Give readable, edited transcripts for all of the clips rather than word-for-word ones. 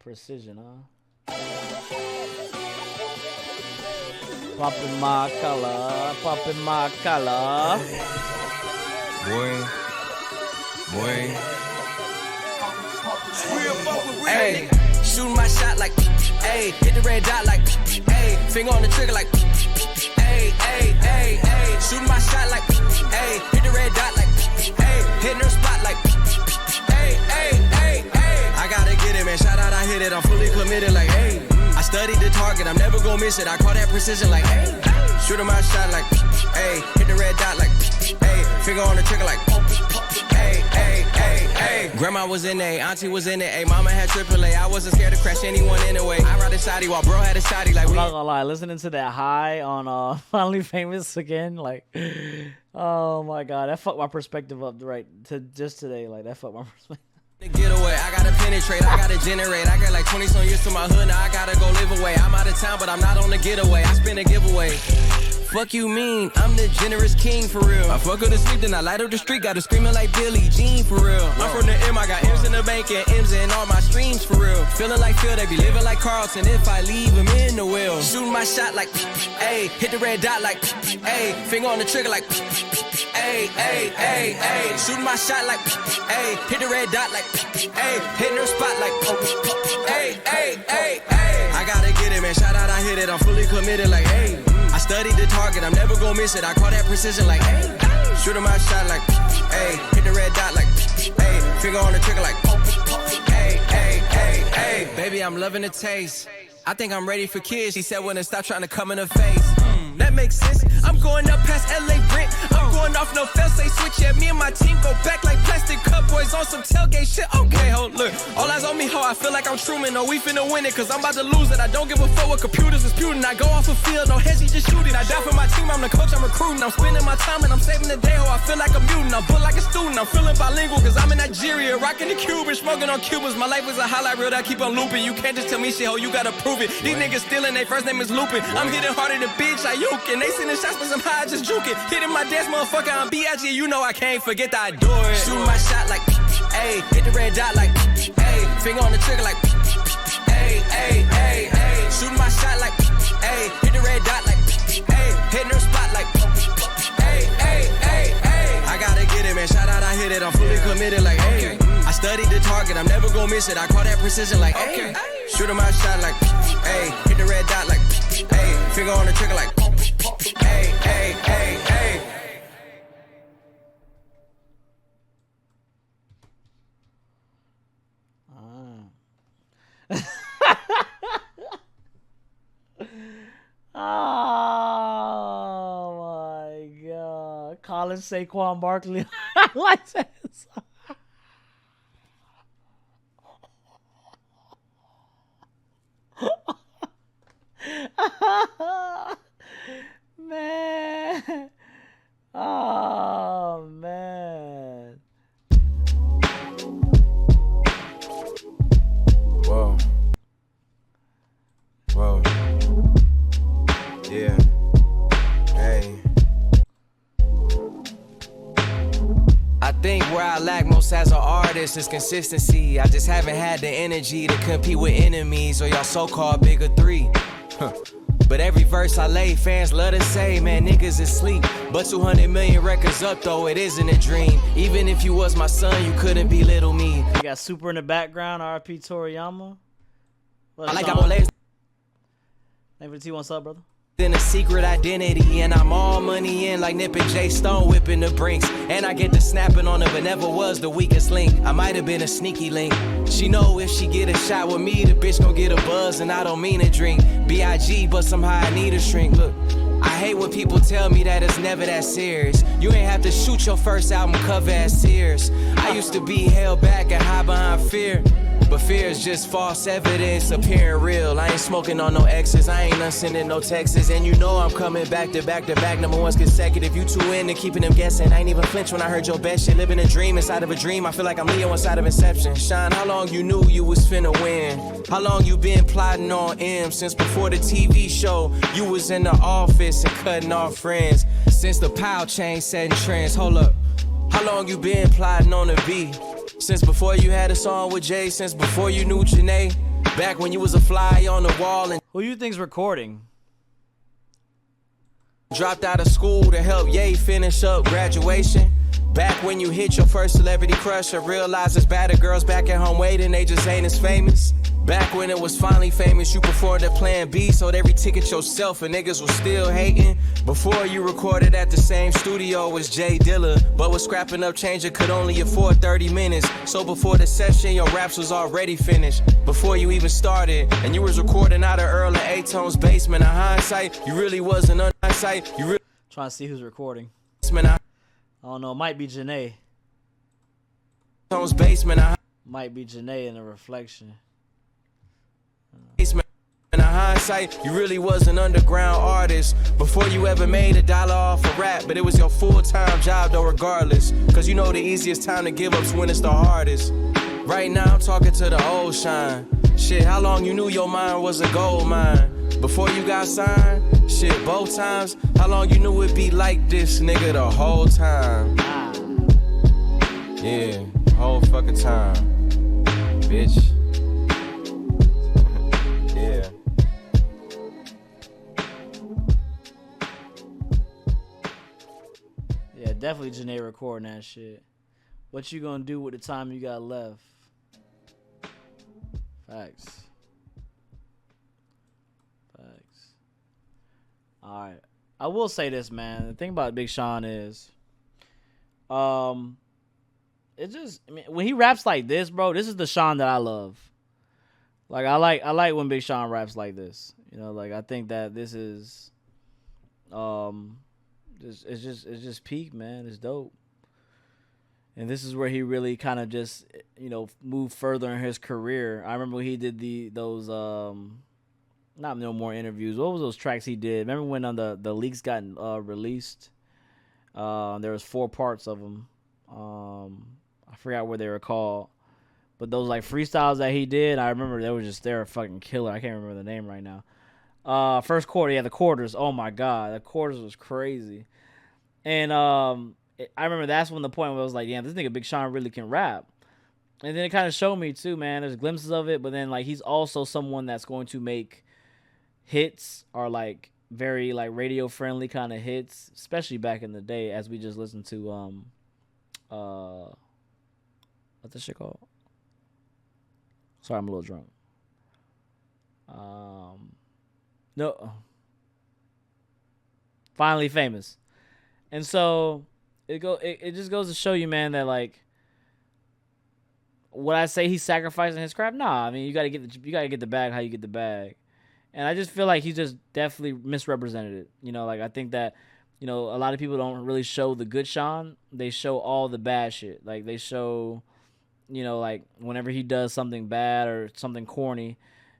Precision, huh? Popping my collar, popping my collar. Boy. Hey, shooting my shot like, hey, hit the red dot like, hey, finger on the trigger like, hey, shooting my shot like, hey, hit the red dot like, hey, hitting her spot like, hey. I gotta get it, man. Shout out, I hit it. I'm fully committed like, hey. I studied the target, I'm never gonna miss it. I call that precision like, hey. Shooting my shot like, hey, hit the red dot like, hey, finger on the trigger like, hey. Grandma was in A, auntie was in it, A, mama had AAA. I wasn't scared to crash anyone anyway. I ride a shotty while bro had a shotty like. I'm not gonna lie, listening to that high on Finally Famous again, like, oh my god, that fucked my perspective up right to just today. Like that fucked my perspective. Get away, I gotta penetrate, I gotta generate. I got like 20 some years to my hood, now I gotta go live away. I'm out of town, but I'm not on the getaway. I spin a giveaway. Fuck you mean? I'm the generous king for real. I fuck her to sleep, then I light up the street. Got her screaming like Billie Jean for real. I'm from the M, I got M's in the bank and M's in all my streams for real. Feeling like Phil, they be living like Carlton if I leave him in the wheel. Shooting my shot like, ayy, hit the red dot like, ayy, finger on the trigger like, ayy. Shooting my shot like, ayy, hit the red dot like, ayy, hitting her spot like, ayy. I gotta get it, man. Shout out, I hit it. I'm fully committed like, ayy. I studied the target, I'm never gonna miss it. I call that precision like, hey. Shooting my shot like, hey. Hit the red dot like, hey. Finger on the trigger like, hey. Baby, I'm loving the taste. I think I'm ready for kids. She said when it stop trying to come in her face. That makes sense. I'm going up past LA Brent. I'm going off no fail, say switch. Yeah, me and my team go back like plastic cup boys on some tailgate shit. Okay, hold, look. All eyes on me, ho. I feel like I'm Truman. Oh, we finna win it, cause I'm about to lose it. I don't give a fuck what computers is disputing. I go off a field, no heads, just shoot it. I die for my team, I'm the coach, I'm recruiting. I'm spending my time and I'm saving the day, ho. I feel like a mutant. I'm built like a student. I'm feeling bilingual, cause I'm in Nigeria. Rocking the Cuban, smoking on Cubans. My life is a highlight reel that I keep on looping. You can't just tell me shit, ho. You gotta prove it. These niggas stealing, their first name is Lupin. I'm hitting harder than bitch, I uke. And they sending shots, but some high, just juke it. Hitting my dance, motherfucker, I'm B.I.G. You know I can't forget that I do it. Shooting my shot like, ayy, hit the red dot like, ayy, finger on the trigger like, ayy. Shooting my shot like, ayy, hit the red dot like, ayy, hitting her spot like, ayy. I gotta get it, man. Shout out, I hit it. I'm fully committed like, hey. I studied the target, I'm never gonna miss it. I call that precision like, hey. Shooting my shot like, hey, hit the red dot like, hey, finger on the trigger like, hey. Oh my god. Colin Saquon Barkley. Like this. Man. Oh man. Whoa. Yeah. Hey. I think where I lack most as an artist is consistency. I just haven't had the energy to compete with enemies or y'all so-called bigger three. But every verse I lay, fans love to say, man, niggas is sleep. But 200 million records up, though, it isn't a dream. Even if you was my son, you couldn't belittle me. You got Super in the background, RP Toriyama. I like I'm on legs. Thank you for the T1 sub, brother. In a secret identity, and I'm all money in like Nip and J Stone whipping the brinks. And I get to snapping on her, but never was the weakest link. I might have been a sneaky link. She know if she get a shot with me, the bitch gon' get a buzz, and I don't mean to drink. B.I.G., but somehow I need a shrink. Look, I hate when people tell me that it's never that serious. You ain't have to shoot your first album cover as tears. I used to be held back and hide behind fear. But fear is just false evidence appearing real. I ain't smoking on no X's, I ain't sending no texts. And you know I'm coming back to back to back, number ones consecutive. You two in and keeping them guessing. I ain't even flinch when I heard your best shit. Living a dream inside of a dream. I feel like I'm Leo inside of Inception. Shine, how long you knew you was finna win? How long you been plotting on M? Since before the TV show, you was in the office and cutting off friends. Since the power chain setting trends, hold up. How long you been plotting on the beat? Since before you had a song with Jay, since before you knew Janae. Back when you was a fly on the wall and Who you think's recording? dropped out of school to help Ye finish up graduation. Back when you hit your first celebrity crush or realized there's better girls back at home waiting, they just ain't as famous. Back when it was finally famous, you performed at Plan B, sold every ticket yourself and niggas was still hating. Before you recorded at the same studio as Jay Dilla, but was scrapping up change and could only afford 30 minutes. So before the session, your raps was already finished. Before you even started, and you was recording out of Earl and A-Tone's basement. In hindsight, you really wasn't on hindsight. You really Trying to see who's recording. basement. I don't know. It might be Janae. Tone's basement. Might be Janae in the reflection. In hindsight, you really was an underground artist before you ever made $1 off a rap, but it was your full-time job though regardless, cause you know the easiest time to give up's when it's the hardest. Right now I'm talking to the old shine. Shit, how long you knew your mind was a gold mine? Before you got signed? Shit, both times. How long you knew it'd be like this, nigga, the whole time? Yeah, whole fucking time, bitch. Yeah. Yeah, definitely Janae recording that shit. What you gonna do with the time you got left? Facts. Alright. I will say this, man. The thing about Big Sean is it just, I mean, when he raps like this, bro, this is the Sean that I love. Like I like when Big Sean raps like this. You know, like I think that this is it's just peak, man. It's dope. And this is where he really kind of just, you know, moved further in his career. I remember when he did those not no more interviews. What was those tracks he did? Remember when the leaks got released? There was 4 parts of them. I forgot what they were called, but those like freestyles that he did, I remember they were fucking killer. I can't remember the name right now. First quarter, yeah, the quarters. Oh my god, the quarters was crazy. And I remember that's when the point where I was like, damn, this nigga Big Sean really can rap. And then it kind of showed me too, man. There's glimpses of it, but then like he's also someone that's going to make hits or like very like radio friendly kind of hits, especially back in the day, as we just listened to what's this shit called? Sorry, I'm a little drunk. No, Finally Famous. And so it just goes to show you, man, that like, would I say he's sacrificing his craft? Nah, I mean you gotta get the bag how you get the bag. And I just feel like he just definitely misrepresented it. You know, like I think that, you know, a lot of people don't really show the good Sean. They show all the bad shit. Like they show, you know, like whenever he does something bad or something corny,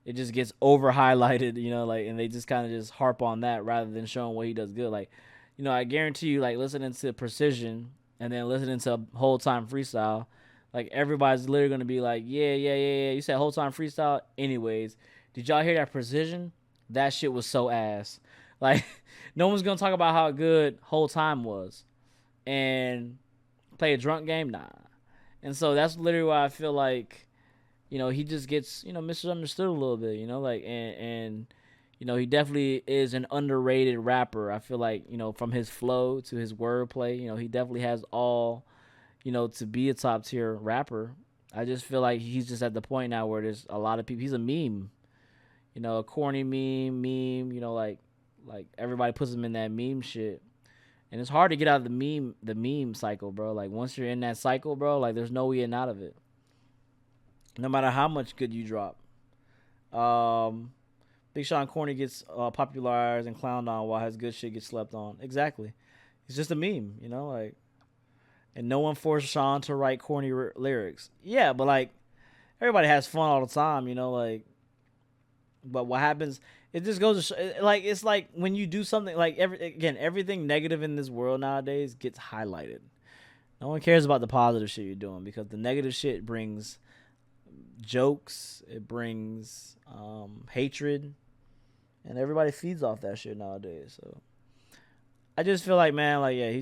it just gets over highlighted, you know, like, and they just kind of just harp on that rather than showing what he does good. Like, you know, I guarantee you, like listening to Precision and then listening to Whole Time Freestyle, like everybody's literally going to be like, yeah. You said Whole Time Freestyle? Anyways. Did y'all hear that Precision? That shit was so ass. Like, no one's going to talk about how good Whole Time was. And play a drunk game? Nah. And so that's literally why I feel like, you know, he just gets, you know, misunderstood a little bit, you know, like, and you know, he definitely is an underrated rapper. I feel like, you know, from his flow to his wordplay, you know, he definitely has all, you know, to be a top tier rapper. I just feel like he's just at the point now where there's a lot of people, he's a meme. You know, a corny meme, you know, like everybody puts him in that meme shit. And it's hard to get out of the meme cycle, bro. Like once you're in that cycle, bro, like there's no way out of it. No matter how much good you drop. Big Sean corny gets popularized and clowned on while his good shit gets slept on. Exactly. It's just a meme, you know, like, and no one forced Sean to write corny lyrics. Yeah, but like everybody has fun all the time, you know, like. But what happens, it just goes to like, it's like when you do something like everything negative in this world nowadays gets highlighted. No one cares about the positive shit you're doing because the negative shit brings jokes, it brings hatred, and everybody feeds off that shit nowadays. So I just feel like, man, like, yeah, he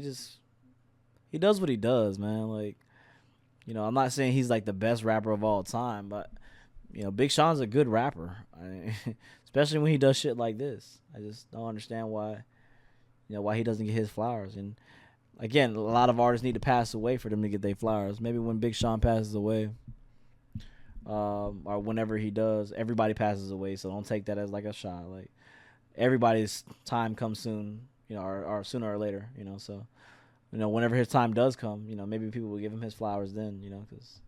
does what he does, man. Like, you know, I'm not saying he's like the best rapper of all time, but Big Sean's a good rapper. Especially when he does shit like this. I just don't understand why he doesn't get his flowers. And again, a lot of artists need to pass away for them to get their flowers. Maybe when Big Sean passes away, or whenever he does, everybody passes away. So don't take that as like a shot. Like everybody's time comes soon, or sooner or later, So, whenever his time does come, maybe people will give him his flowers then, because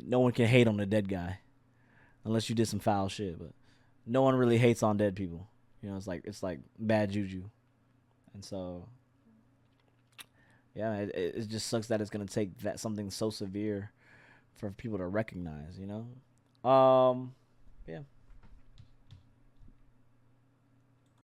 no one can hate on a dead guy unless you did some foul shit. But no one really hates on dead people. It's like bad juju. And so, yeah, it just sucks that it's gonna take that something so severe for people to recognize. Yeah.